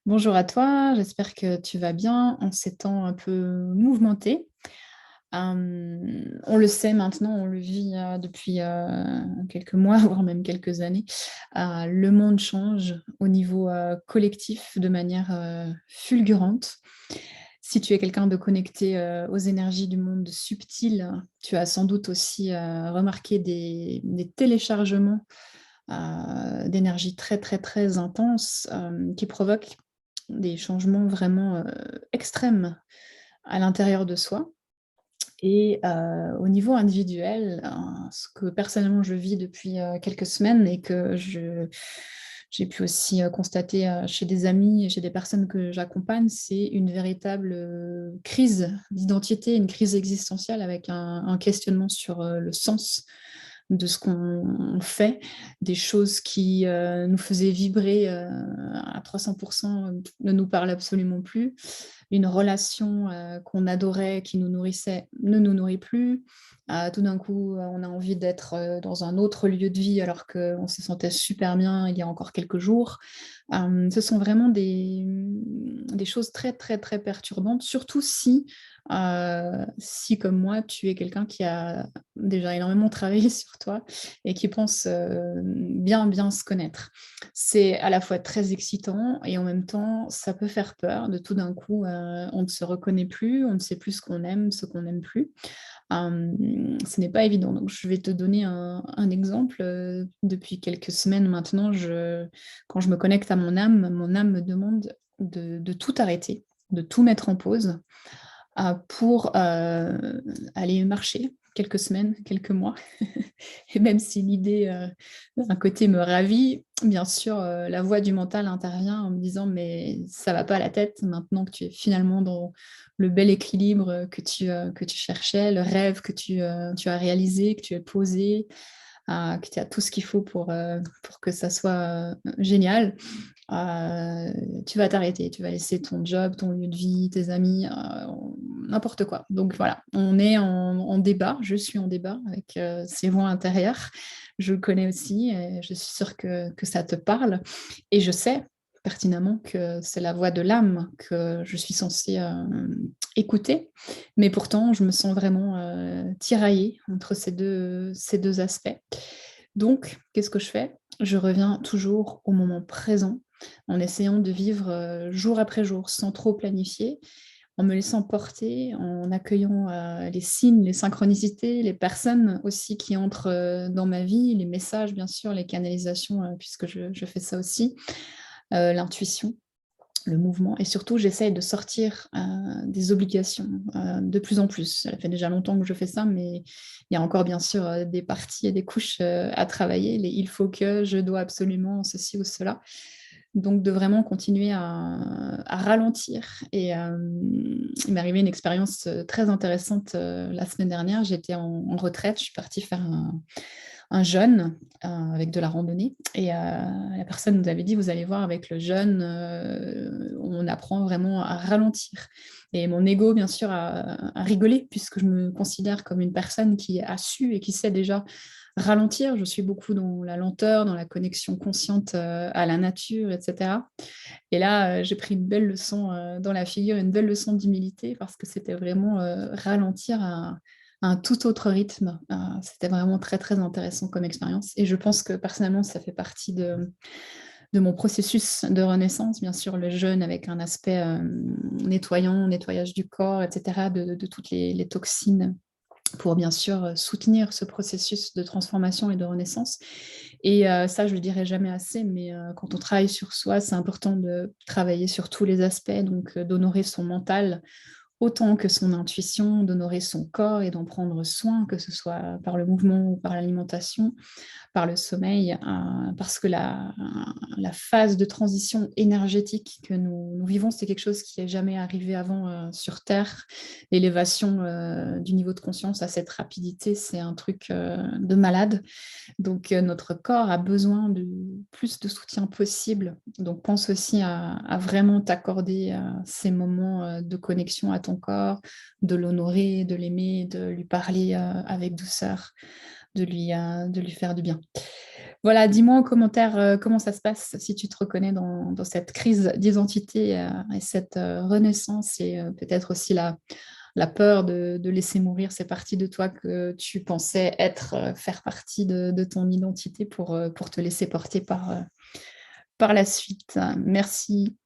Bonjour à toi, j'espère que tu vas bien en ces temps un peu mouvementés. On le sait maintenant, on le vit depuis quelques mois, voire même quelques années. Le monde change au niveau collectif de manière fulgurante. Si tu es quelqu'un de connecté aux énergies du monde subtil, tu as sans doute aussi remarqué des téléchargements d'énergie très très très intense qui provoquent des changements vraiment extrêmes à l'intérieur de soi. Et au niveau individuel, ce que personnellement je vis depuis quelques semaines et que j'ai pu aussi constater chez des amis et chez des personnes que j'accompagne, c'est une véritable crise d'identité, une crise existentielle avec un questionnement sur le sens de ce qu'on fait, des choses qui nous faisaient vibrer à 300% ne nous parlent absolument plus. Une relation qu'on adorait, qui nous nourrissait, ne nous nourrit plus. Tout d'un coup, on a envie d'être dans un autre lieu de vie alors qu'on se sentait super bien il y a encore quelques jours. Ce sont vraiment des choses très, très, très perturbantes, surtout si, comme moi, tu es quelqu'un qui a déjà énormément travaillé sur toi et qui pense bien, bien se connaître. C'est à la fois très excitant et en même temps, ça peut faire peur de tout d'un coup, on ne se reconnaît plus, on ne sait plus ce qu'on n'aime plus. Ce n'est pas évident. Donc, je vais te donner un exemple. Depuis quelques semaines maintenant, quand je me connecte à mon âme me demande de tout arrêter, de tout mettre en pause pour aller marcher quelques semaines, quelques mois. Et même si l'idée d'un côté me ravit, bien sûr, la voix du mental intervient en me disant mais ça va pas à la tête maintenant que tu es finalement dans le bel équilibre que tu cherchais, le rêve que tu as réalisé, que tu as posé, que tu as tout ce qu'il faut pour que ça soit génial. Tu vas t'arrêter, tu vas laisser ton job, ton lieu de vie, tes amis, n'importe quoi. Donc voilà, on est en débat, je suis en débat avec ces voix intérieures. Je le connais aussi et je suis sûre que ça te parle. Et je sais pertinemment que c'est la voix de l'âme que je suis censée écouter. Mais pourtant, je me sens vraiment tiraillée entre ces deux aspects. Donc, qu'est-ce que je fais? Je reviens toujours au moment présent en essayant de vivre jour après jour sans trop planifier, en me laissant porter, en accueillant les signes, les synchronicités, les personnes aussi qui entrent dans ma vie, les messages bien sûr, les canalisations, puisque je fais ça aussi, l'intuition, le mouvement. Et surtout, j'essaye de sortir des obligations de plus en plus. Ça fait déjà longtemps que je fais ça, mais il y a encore bien sûr des parties et des couches à travailler. Il faut que, je dois absolument ceci ou cela. Donc, de vraiment continuer à ralentir. Et il m'est arrivé une expérience très intéressante la semaine dernière. J'étais en retraite, je suis partie faire un jeûne avec de la randonnée. Et la personne nous avait dit, vous allez voir, avec le jeûne, on apprend vraiment à ralentir. Et mon ego, bien sûr, a rigolé, puisque je me considère comme une personne qui a su et qui sait déjà ralentir. Je suis beaucoup dans la lenteur, dans la connexion consciente à la nature, etc. Et là, j'ai pris une belle leçon dans la figure, une belle leçon d'humilité, parce que c'était vraiment ralentir à un tout autre rythme. C'était vraiment très, très intéressant comme expérience. Et je pense que personnellement, ça fait partie de mon processus de renaissance. Bien sûr, le jeûne avec un aspect nettoyant, nettoyage du corps, etc., de toutes les toxines pour bien sûr soutenir ce processus de transformation et de renaissance. Et ça, je le dirai jamais assez, mais quand on travaille sur soi, c'est important de travailler sur tous les aspects, donc d'honorer son mental autant que son intuition, d'honorer son corps et d'en prendre soin, que ce soit par le mouvement ou par l'alimentation, par le sommeil, parce que la phase de transition énergétique que nous vivons, c'est quelque chose qui n'est jamais arrivé avant sur Terre. L'élévation du niveau de conscience à cette rapidité, c'est un truc de malade. Donc, notre corps a besoin de plus de soutien possible. Donc, pense aussi à vraiment t'accorder ces moments de connexion à ton corps, de l'honorer, de l'aimer, de lui parler avec douceur, de lui faire du bien. Voilà, dis-moi en commentaire comment ça se passe, si tu te reconnais dans cette crise d'identité et cette renaissance et peut-être aussi la peur de laisser mourir ces parties de toi que tu pensais être, faire partie de ton identité pour te laisser porter par la suite. Merci.